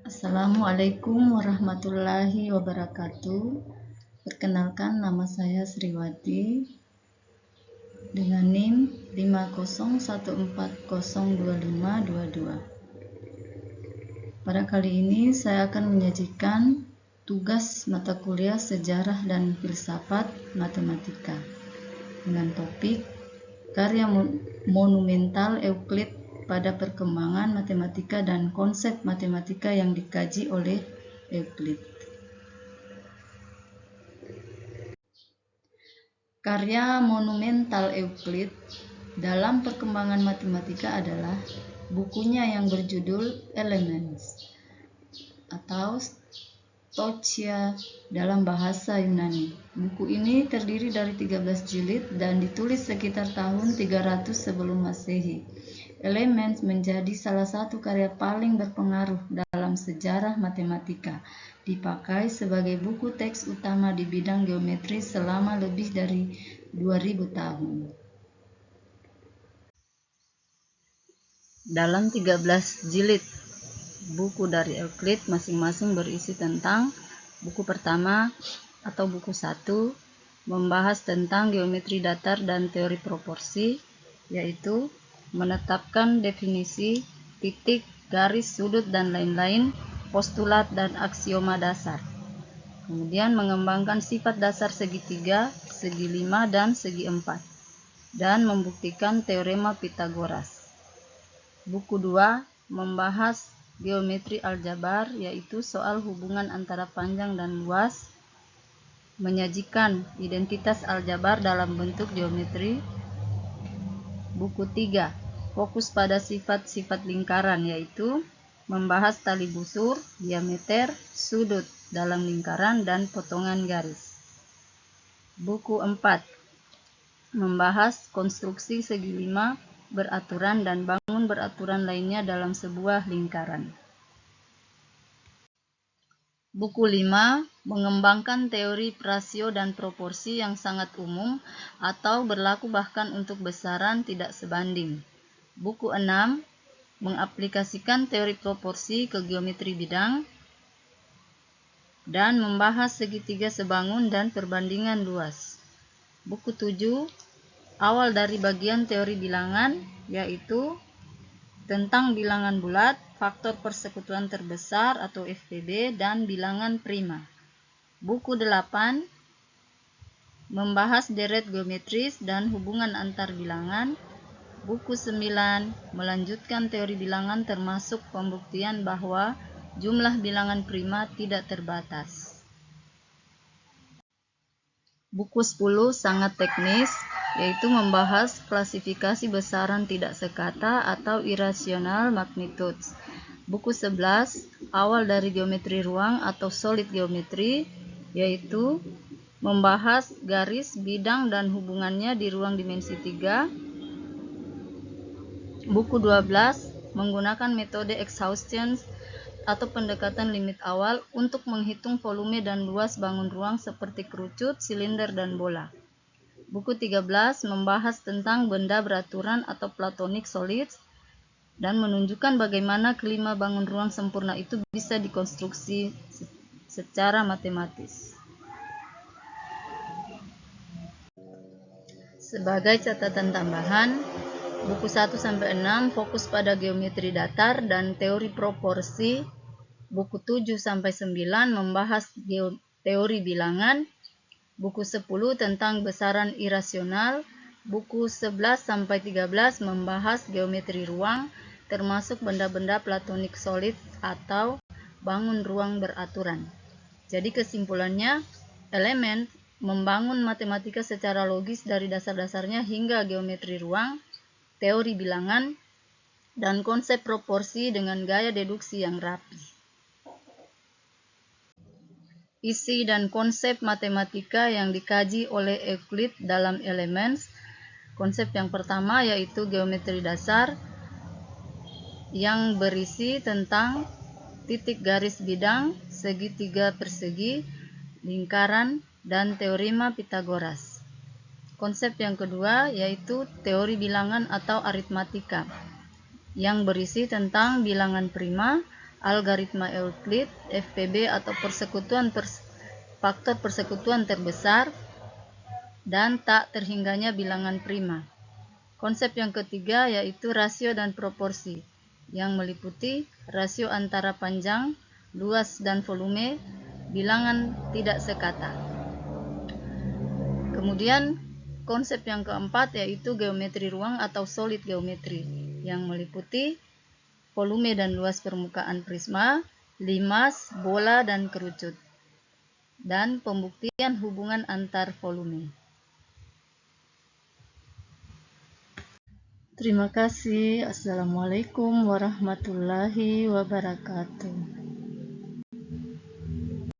Assalamualaikum warahmatullahi wabarakatuh. Perkenalkan, nama saya Sriwati dengan NIM 501402522. Pada kali ini saya akan menyajikan tugas mata kuliah Sejarah dan Filsafat Matematika dengan topik karya monumental Euclid pada perkembangan matematika dan konsep matematika yang dikaji oleh Euclid. Karya monumental Euclid dalam perkembangan matematika adalah bukunya yang berjudul Elements atau Stoichia dalam bahasa Yunani. Buku ini terdiri dari 13 jilid dan ditulis sekitar tahun 300 sebelum Masehi. Elements menjadi salah satu karya paling berpengaruh dalam sejarah matematika. Dipakai sebagai buku teks utama di bidang geometri selama lebih dari 2000 tahun. Dalam 13 jilid buku dari Euclid masing-masing berisi tentang buku pertama atau buku 1 membahas tentang geometri datar dan teori proporsi, yaitu menetapkan definisi, titik, garis, sudut, dan lain-lain, postulat dan aksioma dasar. Kemudian mengembangkan sifat dasar segitiga, segi 5, dan segi 4, dan membuktikan teorema Pitagoras. Buku 2 membahas geometri aljabar, yaitu soal hubungan antara panjang dan luas, menyajikan identitas aljabar dalam bentuk geometri. Buku 3 fokus pada sifat-sifat lingkaran, yaitu membahas tali busur, diameter, sudut dalam lingkaran, dan potongan garis. Buku 4 membahas konstruksi segi 5, beraturan, dan bangun beraturan lainnya dalam sebuah lingkaran. Buku 5 mengembangkan teori rasio dan proporsi yang sangat umum atau berlaku bahkan untuk besaran tidak sebanding. Buku 6 mengaplikasikan teori proporsi ke geometri bidang dan membahas segitiga sebangun dan perbandingan luas. Buku 7 awal dari bagian teori bilangan, yaitu tentang bilangan bulat, faktor persekutuan terbesar atau FPB, dan bilangan prima. Buku 8 membahas deret geometris dan hubungan antar bilangan. Buku 9 melanjutkan teori bilangan termasuk pembuktian bahwa jumlah bilangan prima tidak terbatas. Buku 10 sangat teknis, yaitu membahas klasifikasi besaran tidak sekata atau irasional magnitudes. Buku 11 awal dari geometri ruang atau solid geometri, yaitu membahas garis, bidang, dan hubungannya di ruang dimensi 3. Buku 12 menggunakan metode exhaustion atau pendekatan limit awal untuk menghitung volume dan luas bangun ruang seperti kerucut, silinder, dan bola. Buku 13 membahas tentang benda beraturan atau platonic solids dan menunjukkan bagaimana kelima bangun ruang sempurna itu bisa dikonstruksi secara matematis. Sebagai catatan tambahan, buku 1-6 fokus pada geometri datar dan teori proporsi. Buku 7-9 membahas teori bilangan. Buku 10 tentang besaran irasional. Buku 11-13 membahas geometri ruang, termasuk benda-benda platonik solid atau bangun ruang beraturan. Jadi kesimpulannya, elemen membangun matematika secara logis dari dasar-dasarnya hingga geometri ruang, teori bilangan, dan konsep proporsi dengan gaya deduksi yang rapi. Isi dan konsep matematika yang dikaji oleh Euclid dalam Elements. Konsep yang pertama yaitu geometri dasar yang berisi tentang titik garis bidang, segitiga persegi, lingkaran, dan teorema Pitagoras. Konsep yang kedua yaitu teori bilangan atau aritmatika yang berisi tentang bilangan prima, algoritma Euclid, FPB atau faktor persekutuan terbesar, dan tak terhingganya bilangan prima. Konsep yang ketiga yaitu rasio dan proporsi, yang meliputi rasio antara panjang, luas, dan volume bilangan tidak sekata. Kemudian konsep yang keempat yaitu geometri ruang atau solid geometri, yang meliputi volume dan luas permukaan prisma, limas, bola, dan kerucut, dan pembuktian hubungan antar volume. Terima kasih. Assalamualaikum warahmatullahi wabarakatuh.